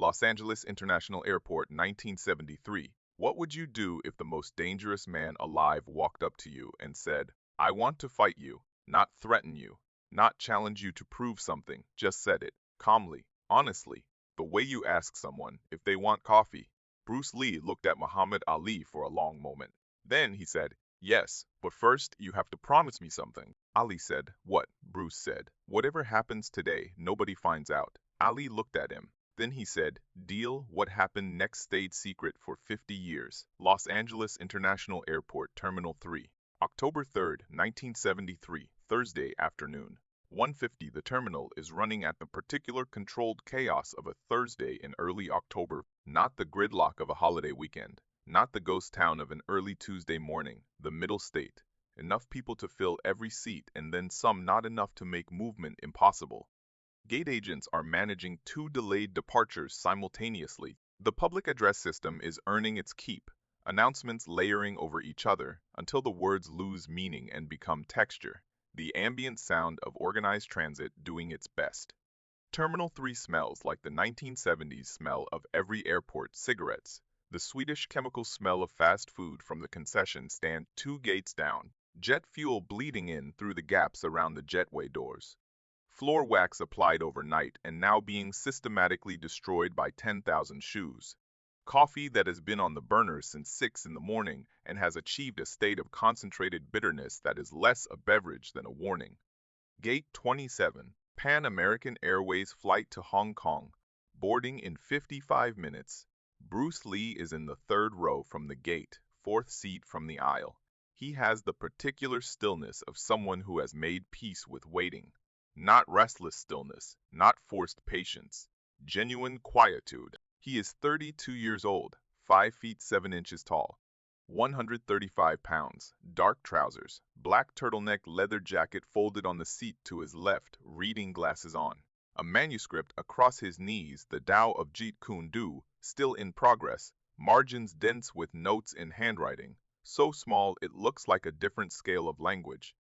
Los Angeles International Airport, 1973. What would you do if the most dangerous man alive walked up to you and said, "I want to fight you, not threaten you, not challenge you to prove something, just said it, calmly, honestly, the way you ask someone if they want coffee?" Bruce Lee looked at Muhammad Ali for a long moment. Then he said, "Yes, but first you have to promise me something." Ali said, "What?" Bruce said, "Whatever happens today, nobody finds out." Ali looked at him. Then he said, "Deal. What happened next stayed secret for 50 years. Los Angeles International Airport, Terminal 3. October 3rd, 1973, Thursday afternoon. 1:50. The terminal is running at the particular controlled chaos of a Thursday in early October, not the gridlock of a holiday weekend, not the ghost town of an early Tuesday morning, the middle state. Enough people to fill every seat and then some not enough to make movement impossible. Gate agents are managing two delayed departures simultaneously. The public address system is earning its keep, announcements layering over each other until the words lose meaning and become texture, the ambient sound of organized transit doing its best. Terminal 3 smells like the 1970s smell of every airport cigarettes, the Swedish chemical smell of fast food from the concession stand 2 gates down, jet fuel bleeding in through the gaps around the jetway doors. Floor wax applied overnight and now being systematically destroyed by 10,000 shoes. Coffee that has been on the burner since 6 in the morning and has achieved a state of concentrated bitterness that is less a beverage than a warning. Gate 27, Pan American Airways flight to Hong Kong, boarding in 55 minutes. Bruce Lee is in the 3rd row from the gate, 4th seat from the aisle. He has the particular stillness of someone who has made peace with waiting. Not restless stillness, not forced patience, genuine quietude. He is 32 years old, 5 feet 7 inches tall, 135 pounds, dark trousers, black turtleneck leather jacket folded on the seat to his left, reading glasses on. A manuscript across his knees, the Tao of Jeet Kune Do, still in progress, margins dense with notes in handwriting, so small it looks like a different scale of language.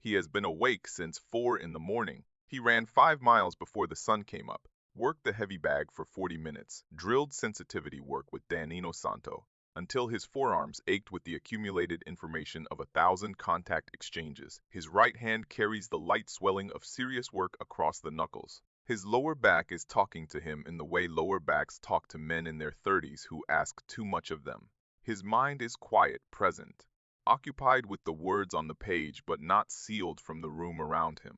He has been awake since 4 in the morning. He ran 5 miles before the sun came up, worked the heavy bag for 40 minutes, drilled sensitivity work with Danilo Santo, until his forearms ached with the accumulated information of 1,000 contact exchanges. His right hand carries the light swelling of serious work across the knuckles. His lower back is talking to him in the way lower backs talk to men in their 30s who ask too much of them. His mind is quiet, present, occupied with the words on the page but not sealed from the room around him.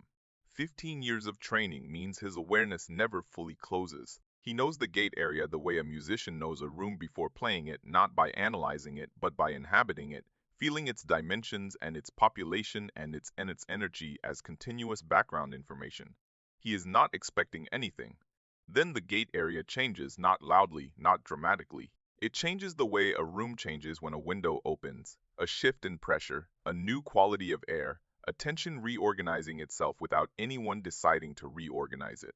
15 years of training means his awareness never fully closes. He knows the gate area the way a musician knows a room before playing it, not by analyzing it, but by inhabiting it, feeling its dimensions and its population and its energy as continuous background information. He is not expecting anything. Then the gate area changes, not loudly, not dramatically. It changes the way a room changes when a window opens. A shift in pressure, a new quality of air, attention reorganizing itself without anyone deciding to reorganize it.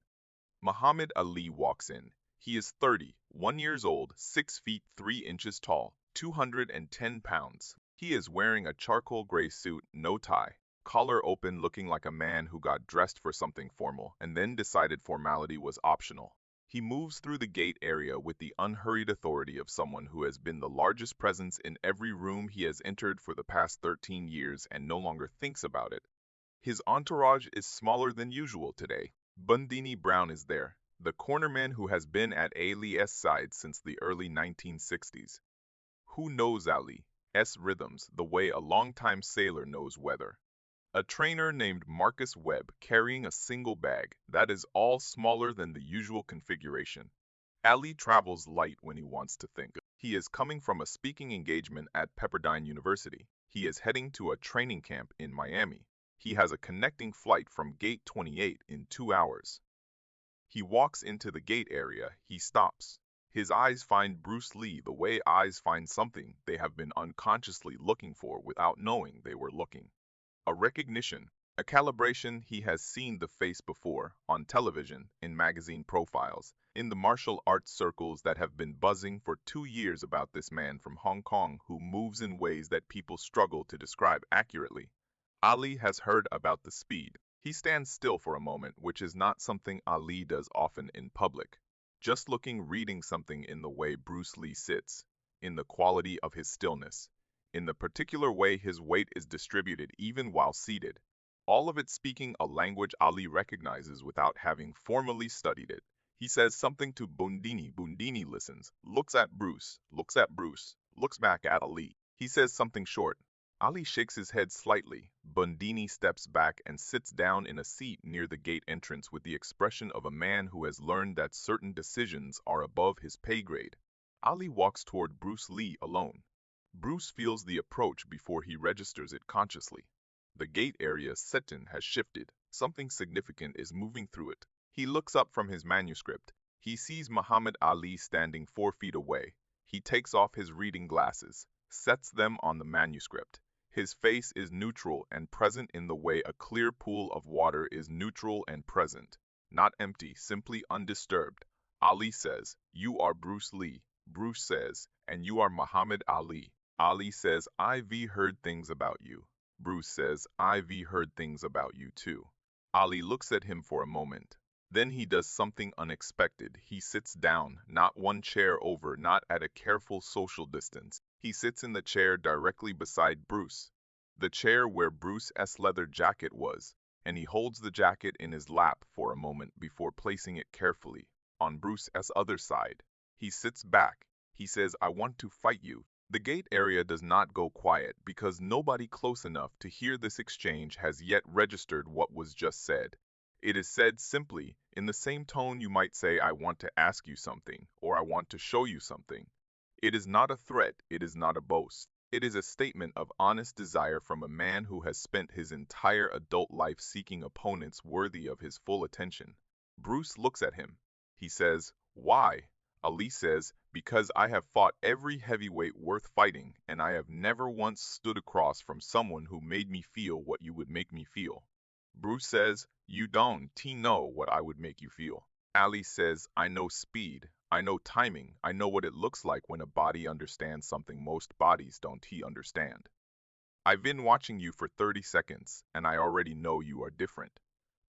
Muhammad Ali walks in. He is 31 years old, 6 feet 3 inches tall, 210 pounds. He is wearing a charcoal gray suit, no tie, collar open, looking like a man who got dressed for something formal and then decided formality was optional. He moves through the gate area with the unhurried authority of someone who has been the largest presence in every room he has entered for the past 13 years and no longer thinks about it. His entourage is smaller than usual today. Bundini Brown is there, the cornerman who has been at Ali's side since the early 1960s. Who knows Ali's rhythms the way a longtime sailor knows weather? A trainer named Marcus Webb carrying a single bag that is all smaller than the usual configuration. Ali travels light when he wants to think. He is coming from a speaking engagement at Pepperdine University. He is heading to a training camp in Miami. He has a connecting flight from Gate 28 in 2 hours. He walks into the gate area. He stops. His eyes find Bruce Lee the way eyes find something they have been unconsciously looking for without knowing they were looking. A recognition, a calibration. He has seen the face before, on television, in magazine profiles, in the martial arts circles that have been buzzing for 2 years about this man from Hong Kong who moves in ways that people struggle to describe accurately. Ali has heard about the speed. He stands still for a moment, which is not something Ali does often in public. Just looking, reading something in the way Bruce Lee sits, in the quality of his stillness, in the particular way his weight is distributed even while seated. All of it speaking a language Ali recognizes without having formally studied it. He says something to Bundini. Bundini listens, looks at Bruce, looks back at Ali. He says something short. Ali shakes his head slightly. Bundini steps back and sits down in a seat near the gate entrance with the expression of a man who has learned that certain decisions are above his pay grade. Ali walks toward Bruce Lee alone. Bruce feels the approach before he registers it consciously. The gate area setting has shifted. Something significant is moving through it. He looks up from his manuscript. He sees Muhammad Ali standing 4 feet away. He takes off his reading glasses, sets them on the manuscript. His face is neutral and present in the way a clear pool of water is neutral and present. Not empty, simply undisturbed. Ali says, "You are Bruce Lee." Bruce says, "And you are Muhammad Ali." Ali says, "I've heard things about you." Bruce says, "I've heard things about you too." Ali looks at him for a moment. Then he does something unexpected. He sits down, not one chair over, not at a careful social distance. He sits in the chair directly beside Bruce, the chair where Bruce's leather jacket was, and he holds the jacket in his lap for a moment before placing it carefully on Bruce's other side. He sits back. He says, "I want to fight you." The gate area does not go quiet because nobody close enough to hear this exchange has yet registered what was just said. It is said simply, in the same tone you might say, "I want to ask you something," or "I want to show you something." It is not a threat, it is not a boast. It is a statement of honest desire from a man who has spent his entire adult life seeking opponents worthy of his full attention. Bruce looks at him. He says, "Why?" Ali says, "Because I have fought every heavyweight worth fighting, and I have never once stood across from someone who made me feel what you would make me feel." Bruce says, "You don't know what I would make you feel." Ali says, "I know speed, I know timing, I know what it looks like when a body understands something most bodies don't understand. I've been watching you for 30 seconds, and I already know you are different."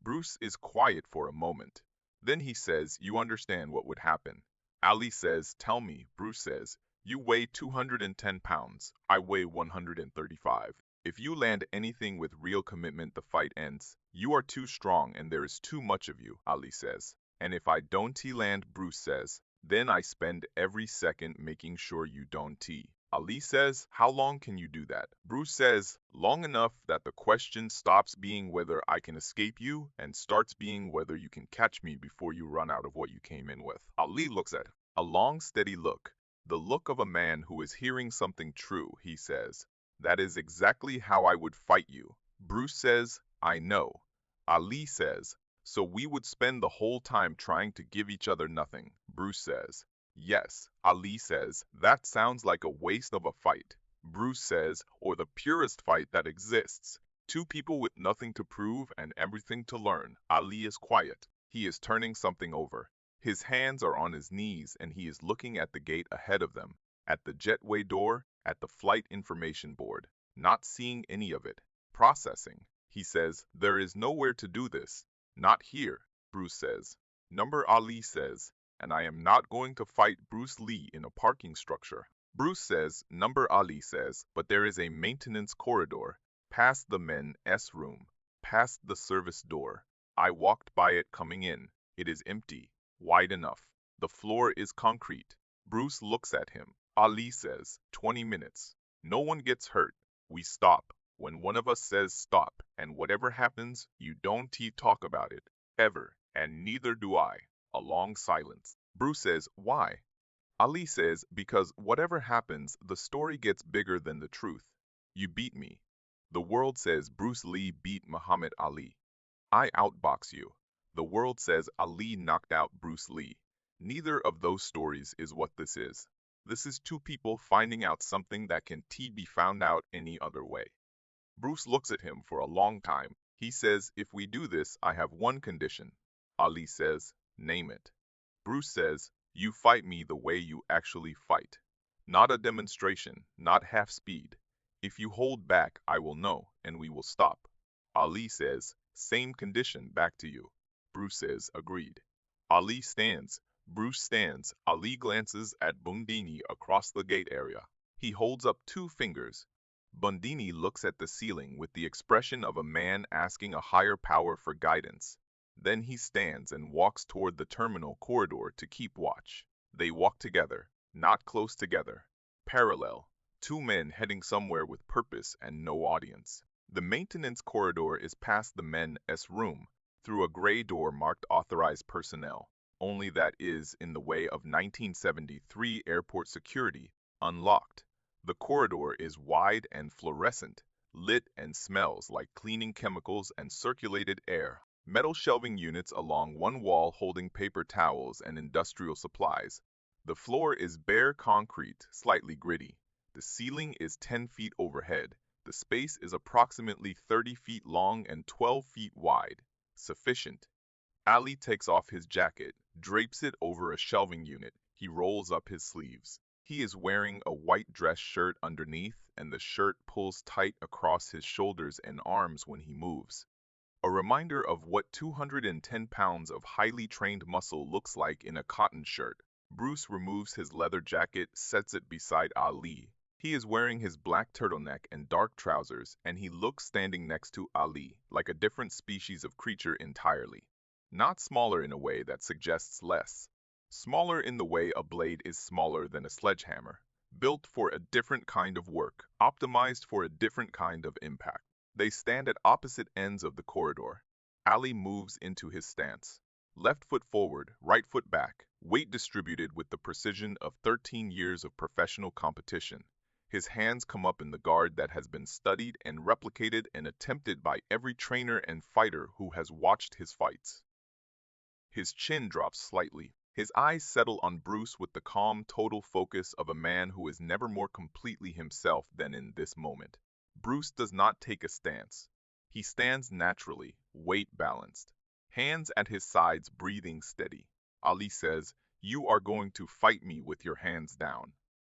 Bruce is quiet for a moment. Then he says, "You understand what would happen." Ali says, "Tell me." Bruce says, "You weigh 210 pounds. I weigh 135. If you land anything with real commitment, the fight ends. You are too strong and there is too much of you," Ali says. "And if I don't land," Bruce says, "then I spend every second making sure you don't." Ali says, "How long can you do that?" Bruce says, "Long enough that the question stops being whether I can escape you and starts being whether you can catch me before you run out of what you came in with." Ali looks at him. A long, steady look. The look of a man who is hearing something true. He says, "That is exactly how I would fight you." Bruce says, "I know." Ali says, "So we would spend the whole time trying to give each other nothing." Bruce says, "Yes." Ali says, "That sounds like a waste of a fight." Bruce says, "Or the purest fight that exists. Two people with nothing to prove and everything to learn." Ali is quiet. He is turning something over. His hands are on his knees and he is looking at the gate ahead of them, at the jetway door, at the flight information board, not seeing any of it. Processing. He says, "There is nowhere to do this." "Not here," Bruce says. Number Ali says, "And I am not going to fight Bruce Lee in a parking structure." Bruce says, Number Ali says, "But there is a maintenance corridor, past the men's room, past the service door. I walked by it coming in. It is empty, wide enough. The floor is concrete." Bruce looks at him. Ali says, 20 minutes. No one gets hurt. We stop. When one of us says stop, and whatever happens, you don't talk about it, ever, and neither do I. A long silence. Bruce says, "Why?" Ali says, "Because whatever happens, the story gets bigger than the truth. You beat me. The world says Bruce Lee beat Muhammad Ali. I outbox you. The world says Ali knocked out Bruce Lee. Neither of those stories is what this is. This is two people finding out something that can be found out any other way." Bruce looks at him for a long time. He says, "If we do this, I have one condition." Ali says, "Name it." Bruce says, "You fight me the way you actually fight. Not a demonstration, not half speed. If you hold back, I will know, and we will stop." Ali says, "Same condition back to you." Bruce says, "Agreed." Ali stands. Bruce stands. Ali glances at Bundini across the gate area. He holds up two fingers. Bundini looks at the ceiling with the expression of a man asking a higher power for guidance. Then he stands and walks toward the terminal corridor to keep watch. They walk together, not close together. Parallel. Two men heading somewhere with purpose and no audience. The maintenance corridor is past the men's room, through a gray door marked authorized personnel, only that is in the way of 1973 airport security, unlocked. The corridor is wide and fluorescent, lit and smells like cleaning chemicals and circulated air. Metal shelving units along one wall holding paper towels and industrial supplies. The floor is bare concrete, slightly gritty. The ceiling is 10 feet overhead. The space is approximately 30 feet long and 12 feet wide. Sufficient. Ali takes off his jacket, drapes it over a shelving unit. He rolls up his sleeves. He is wearing a white dress shirt underneath, and the shirt pulls tight across his shoulders and arms when he moves. A reminder of what 210 pounds of highly trained muscle looks like in a cotton shirt. Bruce removes his leather jacket, sets it beside Ali. He is wearing his black turtleneck and dark trousers, and he looks standing next to Ali, like a different species of creature entirely. Not smaller in a way that suggests less. Smaller in the way a blade is smaller than a sledgehammer. Built for a different kind of work, optimized for a different kind of impact. They stand at opposite ends of the corridor. Ali moves into his stance. Left foot forward, right foot back, weight distributed with the precision of 13 years of professional competition. His hands come up in the guard that has been studied and replicated and attempted by every trainer and fighter who has watched his fights. His chin drops slightly. His eyes settle on Bruce with the calm, total focus of a man who is never more completely himself than in this moment. Bruce does not take a stance. He stands naturally, weight balanced. Hands at his sides, breathing steady. Ali says, "You are going to fight me with your hands down."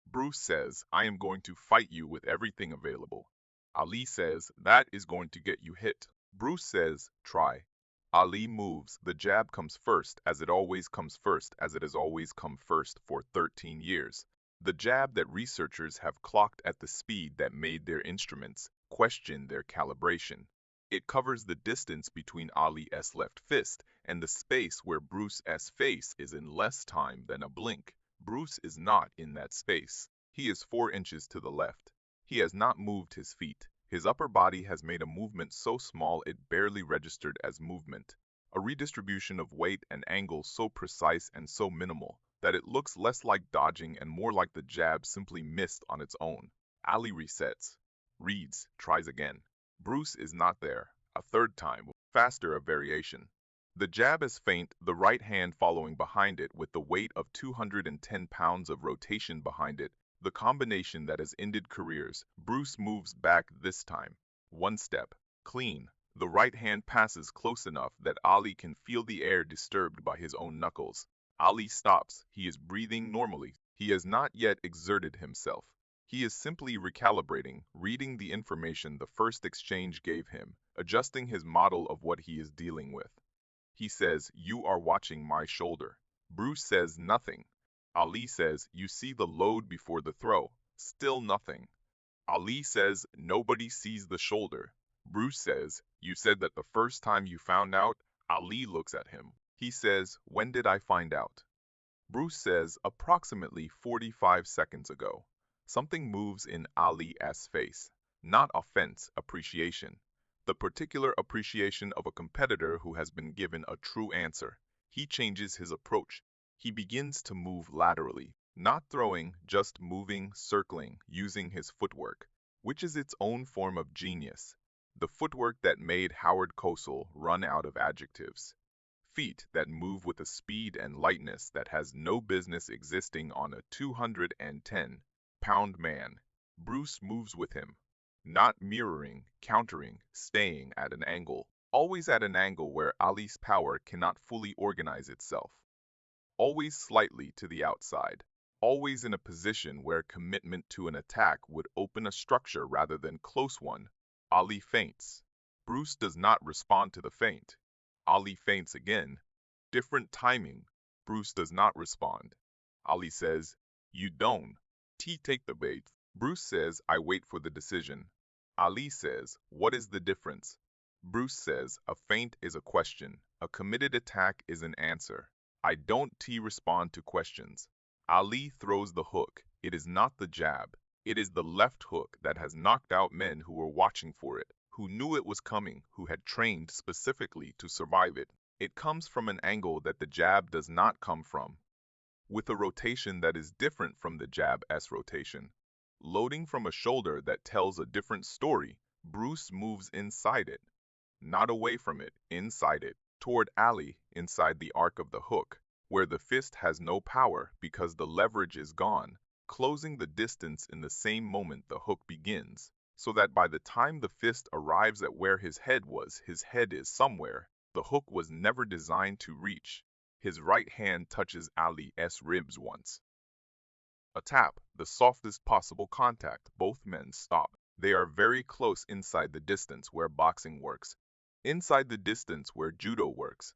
Bruce says, "I am going to fight you with everything available." Ali says, "That is going to get you hit." Bruce says, "Try." Ali moves. The jab comes first, as it always comes first, as it has always come first for 13 years. The jab that researchers have clocked at the speed that made their instruments question their calibration. It covers the distance between Ali's left fist and the space where Bruce's face is in less time than a blink. Bruce is not in that space. He is 4 inches to the left. He has not moved his feet. His upper body has made a movement so small it barely registered as movement. A redistribution of weight and angle so precise and so minimal that it looks less like dodging and more like the jab simply missed on its own. Ali resets, reads, tries again. Bruce is not there. A third time, faster a variation. The jab is faint, the right hand following behind it with the weight of 210 pounds of rotation behind it, the combination that has ended careers. Bruce moves back this time. One step. Clean. The right hand passes close enough that Ali can feel the air disturbed by his own knuckles. Ali stops. He is breathing normally. He has not yet exerted himself. He is simply recalibrating, reading the information the first exchange gave him, adjusting his model of what he is dealing with. He says, "You are watching my shoulder." Bruce says nothing. Ali says, "You see the load before the throw." Still nothing. Ali says, "Nobody sees the shoulder." Bruce says, "You said that the first time you found out." Ali looks at him. He says, "When did I find out?" Bruce says, "Approximately 45 seconds ago." Something moves in Ali's face. Not offense, appreciation. The particular appreciation of a competitor who has been given a true answer. He changes his approach. He begins to move laterally, not throwing, just moving, circling, using his footwork, which is its own form of genius. The footwork that made Howard Cosell run out of adjectives. Feet that move with a speed and lightness that has no business existing on a 210-pound man. Bruce moves with him. Not mirroring, countering, staying at an angle. Always at an angle where Ali's power cannot fully organize itself. Always slightly to the outside. Always in a position where commitment to an attack would open a structure rather than close one. Ali feints. Bruce does not respond to the feint. Ali feints again. Different timing. Bruce does not respond. Ali says, "You don't. T take the bait." Bruce says, "I wait for the decision." Ali says, "What is the difference?" Bruce says, "A feint is a question. A committed attack is an answer. I don't T respond to questions." Ali throws the hook. It is not the jab. It is the left hook that has knocked out men who were watching for it, who knew it was coming, who had trained specifically to survive it. It comes from an angle that the jab does not come from, with a rotation that is different from the jab's rotation. Loading from a shoulder that tells a different story, Bruce moves inside it, not away from it, inside it, toward Ali, inside the arc of the hook, where the fist has no power because the leverage is gone, closing the distance in the same moment the hook begins, so that by the time the fist arrives at where his head is somewhere the hook was never designed to reach. His right hand touches Ali's ribs once. A tap, the softest possible contact. Both men stop. They are very close inside the distance where boxing works, inside the distance where judo works,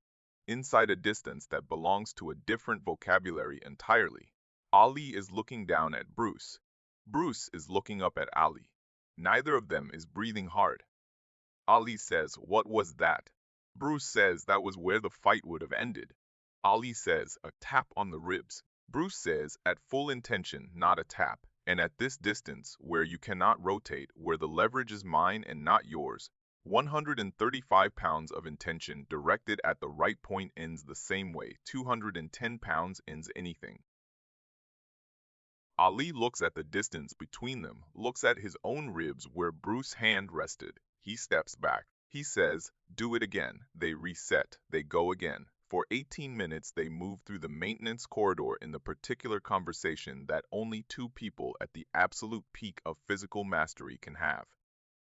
inside a distance that belongs to a different vocabulary entirely. Ali is looking down at Bruce. Bruce is looking up at Ali. Neither of them is breathing hard. Ali says, "What was that?" Bruce says that was where the fight would have ended. Ali says, "A tap on the ribs." Bruce says, "At full intention, not a tap, and at this distance, where you cannot rotate, where the leverage is mine and not yours. 135 pounds of intention directed at the right point ends the same way 210 pounds ends anything." Ali looks at the distance between them, looks at his own ribs where Bruce's hand rested. He steps back. He says, "Do it again." They reset. They go again. For 18 minutes they move through the maintenance corridor in the particular conversation that only two people at the absolute peak of physical mastery can have.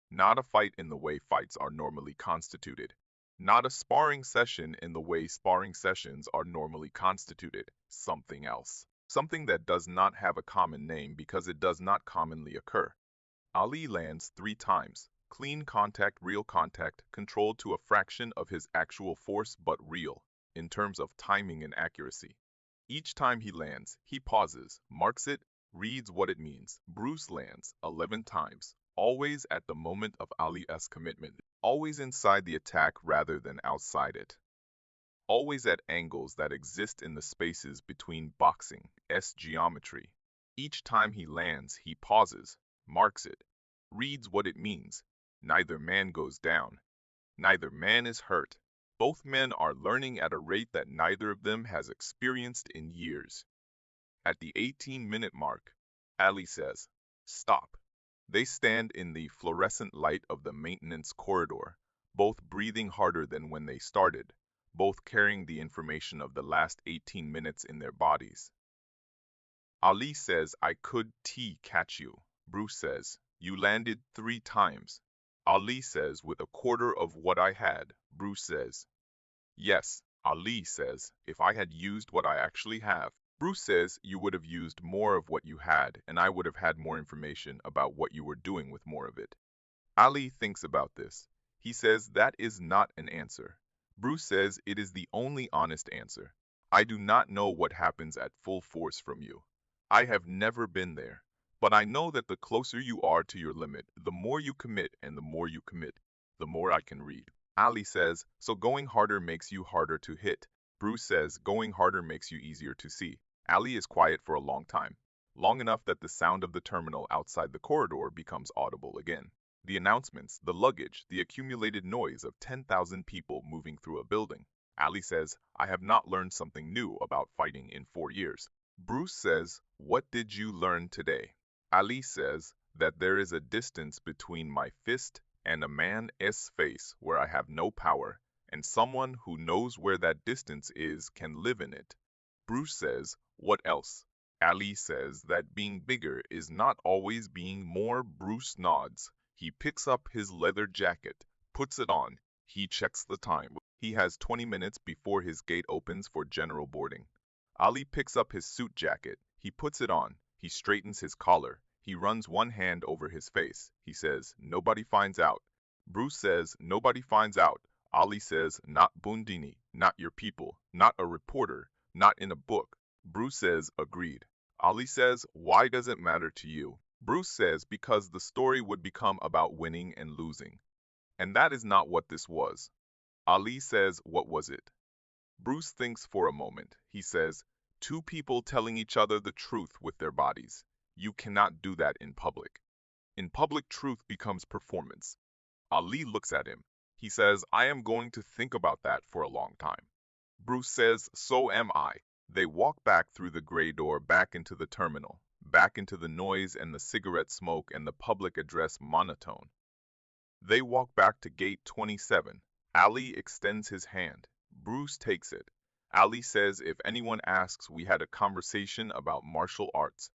Not a fight in the way fights are normally constituted. Not a sparring session in the way sparring sessions are normally constituted. Something else. Something that does not have a common name because it does not commonly occur. Ali lands 3 times. Clean contact, real contact, controlled to a fraction of his actual force but real, in terms of timing and accuracy. Each time he lands, he pauses, marks it, reads what it means. Bruce lands 11 times, always at the moment of Ali's commitment, always inside the attack rather than outside it. Always at angles that exist in the spaces between boxing's geometry. Each time he lands, he pauses, marks it, reads what it means. Neither man goes down. Neither man is hurt. Both men are learning at a rate that neither of them has experienced in years. At the 18-minute mark, Ali says, "Stop." They stand in the fluorescent light of the maintenance corridor, both breathing harder than when they started, both carrying the information of the last 18 minutes in their bodies. Ali says, "I could catch you." Bruce says, "You landed 3 times." Ali says, "With a quarter of what I had." Bruce says, "Yes." Ali says, "If I had used what I actually have." Bruce says, "You would have used more of what you had, and I would have had more information about what you were doing with more of it." Ali thinks about this. He says, "That is not an answer." Bruce says, "It is the only honest answer. I do not know what happens at full force from you. I have never been there. But I know that the closer you are to your limit, the more you commit, and the more you commit, the more I can read." Ali says, "So going harder makes you harder to hit." Bruce says, "Going harder makes you easier to see." Ali is quiet for a long time, long enough that the sound of the terminal outside the corridor becomes audible again. The announcements, the luggage, the accumulated noise of 10,000 people moving through a building. Ali says, "I have not learned something new about fighting in 4 years." Bruce says, "What did you learn today?" Ali says that there is a distance between my fist and a man's face where I have no power, and someone who knows where that distance is can live in it. Bruce says, "What else?" Ali says that being bigger is not always being more. Bruce nods. He picks up his leather jacket, puts it on. He checks the time. He has 20 minutes before his gate opens for general boarding. Ali picks up his suit jacket. He puts it on. He straightens his collar. He runs one hand over his face. He says, "Nobody finds out." Bruce says, "Nobody finds out." Ali says, "Not Bundini, not your people, not a reporter, not in a book. Bruce says, agreed. Ali says, why does it matter to you? Bruce says, because the story would become about winning and losing. And that is not what this was. Ali says, what was it? Bruce thinks for a moment. He says, two people telling each other the truth with their bodies. You cannot do that in public. In public, truth becomes performance. Ali looks at him. He says, I am going to think about that for a long time. Bruce says, so am I. They walk back through the gray door back into the terminal, back into the noise and the cigarette smoke and the public address monotone. They walk back to gate 27. Ali extends his hand. Bruce takes it. Ali says, if anyone asks, we had a conversation about martial arts.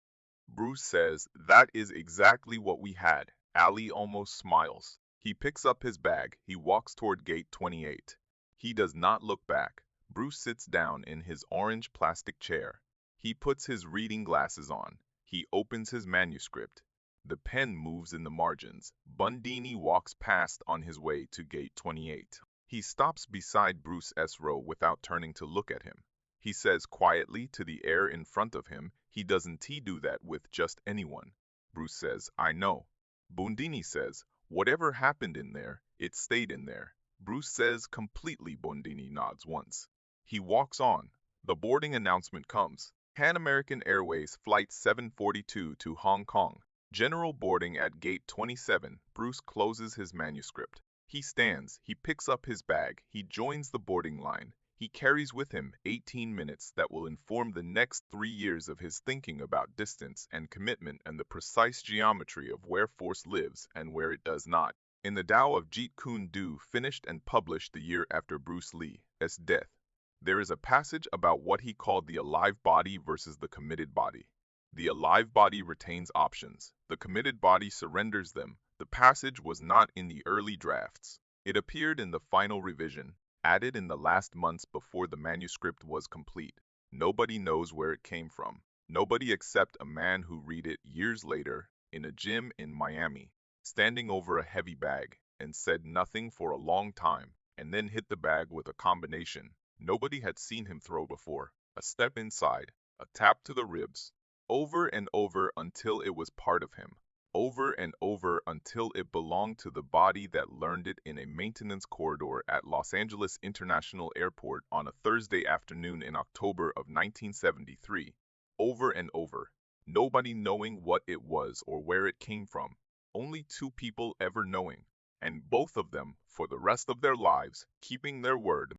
Bruce says, that is exactly what we had. Ali almost smiles. He picks up his bag. He walks toward gate 28. He does not look back. Bruce sits down in his orange plastic chair. He puts his reading glasses on. He opens his manuscript. The pen moves in the margins. Bundini walks past on his way to gate 28. He stops beside Bruce S. Rowe without turning to look at him. He says quietly to the air in front of him, he doesn't do that with just anyone. Bruce says, I know. Bundini says, whatever happened in there, it stayed in there. Bruce says completely. Bundini nods once. He walks on. The boarding announcement comes. Pan American Airways Flight 742 to Hong Kong. General boarding at gate 27. Bruce closes his manuscript. He stands. He picks up his bag. He joins the boarding line. He carries with him 18 minutes that will inform the next 3 years of his thinking about distance and commitment and the precise geometry of where force lives and where it does not. In the Tao of Jeet Kune Do, finished and published the year after Bruce Lee's death, there is a passage about what he called the alive body versus the committed body. The alive body retains options. The committed body surrenders them. The passage was not in the early drafts. It appeared in the final revision, added in the last months before the manuscript was complete. Nobody knows where it came from. Nobody except a man who read it years later in a gym in Miami, standing over a heavy bag, and said nothing for a long time, and then hit the bag with a combination nobody had seen him throw before. A step inside, a tap to the ribs, over and over until it was part of him. Over and over until it belonged to the body that learned it in a maintenance corridor at Los Angeles International Airport on a Thursday afternoon in October of 1973. Over and over. Nobody knowing what it was or where it came from. Only two people ever knowing. And both of them, for the rest of their lives, keeping their word.